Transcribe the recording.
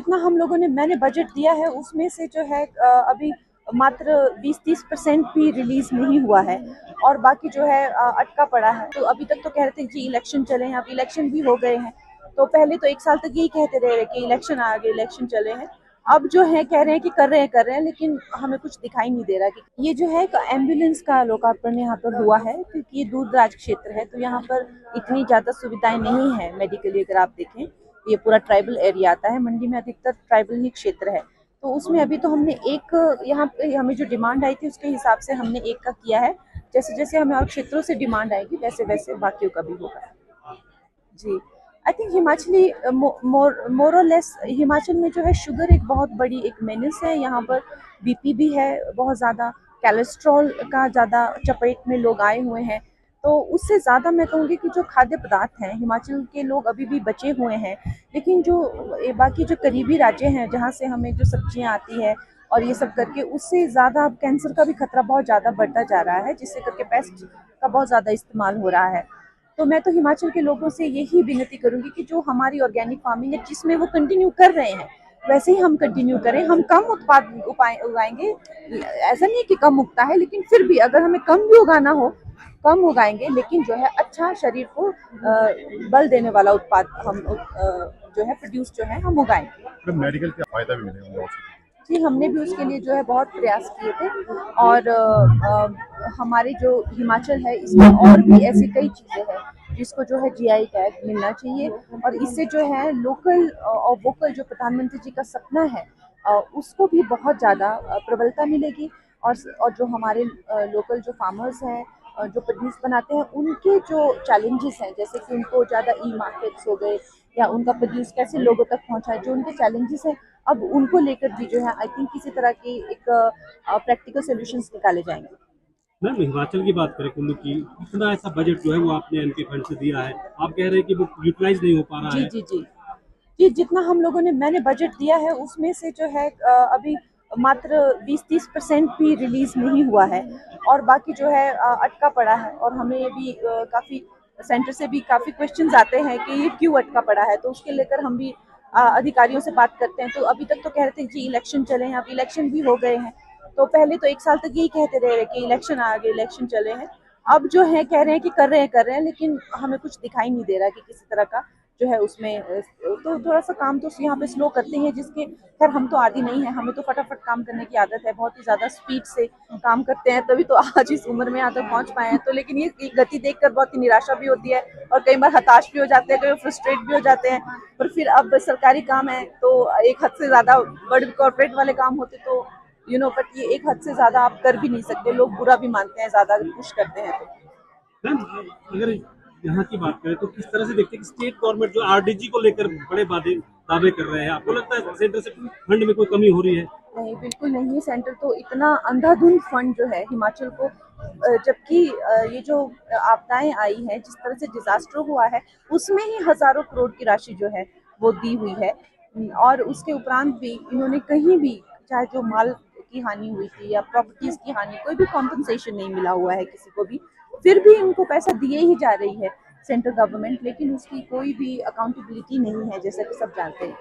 जितना हम लोगों ने मैंने बजट दिया है उसमें से जो है अभी मात्र 20-30% भी रिलीज नहीं हुआ है और बाकी जो है अटका पड़ा है। तो अभी तक तो कह रहे थे कि इलेक्शन चले हैं, अब इलेक्शन भी हो गए हैं। तो पहले तो 1 साल तक यही कहते रहे कि इलेक्शन आ गए, इलेक्शन चले हैं। अब जो है कह रहे हैं कि कर रहे हैं, लेकिन हमें कुछ दिखाई नहीं दे रहा कि ये जो है एम्बुलेंस का लोकार्पण यहाँ पर हुआ है, क्योंकि ये दूर दराज क्षेत्र है तो यहाँ पर इतनी ज़्यादा सुविधाएं नहीं है मेडिकली। अगर आप देखें, ये पूरा ट्राइबल एरिया आता है, मंडी में अधिकतर ट्राइबल ही क्षेत्र है। तो उसमें अभी तो हमने एक यहाँ पे हमें जो डिमांड आई थी उसके हिसाब से हमने एक का किया है। जैसे जैसे हमें और क्षेत्रों से डिमांड आएगी वैसे वैसे बाकियों का भी होगा। जी, आई थिंक हिमाचली मोर और लेस हिमाचल में जो है शुगर एक बहुत बड़ी एक मेनिस है। यहाँ पर बीपी भी है बहुत ज़्यादा, कोलेस्ट्रॉल का ज़्यादा चपेट में लोग आए हुए हैं। तो उससे ज़्यादा मैं कहूँगी कि जो खाद्य पदार्थ हैं हिमाचल के लोग अभी भी बचे हुए हैं। लेकिन जो बाकी जो करीबी राज्य हैं जहाँ से हमें जो सब्जियाँ आती है और ये सब करके, उससे ज़्यादा अब कैंसर का भी खतरा बहुत ज़्यादा बढ़ता जा रहा है, जिससे करके पेस्ट का बहुत ज़्यादा इस्तेमाल हो रहा है। तो मैं तो हिमाचल के लोगों से यही विनती करूंगी कि जो हमारी ऑर्गेनिक फार्मिंग है जिसमें वो कंटिन्यू कर रहे हैं वैसे ही हम कंटिन्यू करें। हम कम उत्पाद उगाएंगे, ऐसा नहीं है कि कम उगता है, लेकिन फिर भी अगर हमें कम भी उगाना हो कम उगाएंगे, लेकिन जो है अच्छा शरीर को बल देने वाला उत्पाद हम जो है प्रोड्यूस जो है हम उगाएंगे। मेडिकल का फायदा भी मिलेगा। जी, हमने भी उसके लिए जो है बहुत प्रयास किए थे और हमारे जो हिमाचल है इसमें और भी ऐसी कई चीज़ें हैं जिसको जो है जीआई टैग मिलना चाहिए। और इससे जो है लोकल और वोकल जो प्रधानमंत्री जी का सपना है उसको भी बहुत ज़्यादा प्रबलता मिलेगी। और जो हमारे लोकल जो फार्मर्स हैं जो प्रोड्यूस बनाते हैं उनके जो चैलेंजेस हैं, जैसे कि उनको ज़्यादा ई मार्केट्स हो गए या उनका प्रोड्यूस कैसे लोगों तक पहुंचाए, जो उनके चैलेंजेस हैं अब उनको लेकर भी जो है आई थिंक किसी तरह की एक प्रैक्टिकल सॉल्यूशंस निकाले जाएंगे। मैम, हिमाचल की बात करें कुल्लू की, इतना ऐसा बजट जो है वो आपने एमपी फंड से दिया है, आप कह रहे हैं कि वो यूटिलाइज नहीं हो पा रहा जी है। जी जी जी, जितना हम लोगों ने मैंने बजट दिया है उसमें से जो है अभी मात्र 20-30% भी रिलीज नहीं हुआ है और बाकी जो है अटका पड़ा है। और हमें ये भी काफ़ी सेंटर से भी काफ़ी क्वेश्चंस आते हैं कि ये क्यों अटका पड़ा है, तो उसके लेकर हम भी अधिकारियों से बात करते हैं। तो अभी तक तो कह रहे थे कि इलेक्शन चले हैं, अब इलेक्शन भी हो गए हैं। तो पहले तो 1 साल तक यही कहते रहे कि इलेक्शन आ गए, इलेक्शन चले हैं। अब जो है कह रहे हैं कि कर रहे हैं, लेकिन हमें कुछ दिखाई नहीं दे रहा कि किसी तरह का जो है उसमें तो थोड़ा सा काम तो यहाँ पे स्लो करते हैं, जिसके खैर हम तो आदी नहीं है, हमें तो फटाफट काम करने की आदत है, बहुत ही ज़्यादा स्पीड से काम करते हैं, तभी तो आज इस उम्र में यहाँ तक पहुँच पाए हैं। तो लेकिन ये गति देखकर बहुत ही निराशा भी होती है और कई बार हताश भी हो जाते हैं, कई बार फ्रस्ट्रेट भी हो जाते हैं। पर फिर अब सरकारी काम है तो एक हद से ज़्यादा बड़े कॉर्पोरेट वाले काम होते तो बट ये एक हद से ज़्यादा आप कर भी नहीं सकते, लोग बुरा भी मानते हैं ज़्यादा पुश करते हैं तो। मैम, अगर यहाँ की बात करें तो किस तरह से देखते हैं कि स्टेट गवर्नमेंट जो आरडीजी को लेकर बड़े दावे कर रहे हैं, आपको लगता है सेंटर से फंड में कोई कमी हो रही है? नहीं, बिल्कुल नहीं। सेंटर तो इतना अंधाधुंध फंड जो है हिमाचल को जबकि ये जो आपदाएं आई हैं, जिस तरह से डिजास्टर हुआ है, उसमें ही हजारों करोड़ की राशि जो है वो दी हुई है। और उसके उपरांत भी इन्होंने कहीं भी, चाहे जो माल की हानि हुई थी या प्रॉपर्टीज की हानि, कोई भी कॉम्पनसेशन नहीं मिला हुआ है किसी को भी। फिर भी उनको पैसा दिए ही जा रही है सेंट्रल गवर्नमेंट, लेकिन उसकी कोई भी अकाउंटेबिलिटी नहीं है, जैसा कि सब जानते हैं।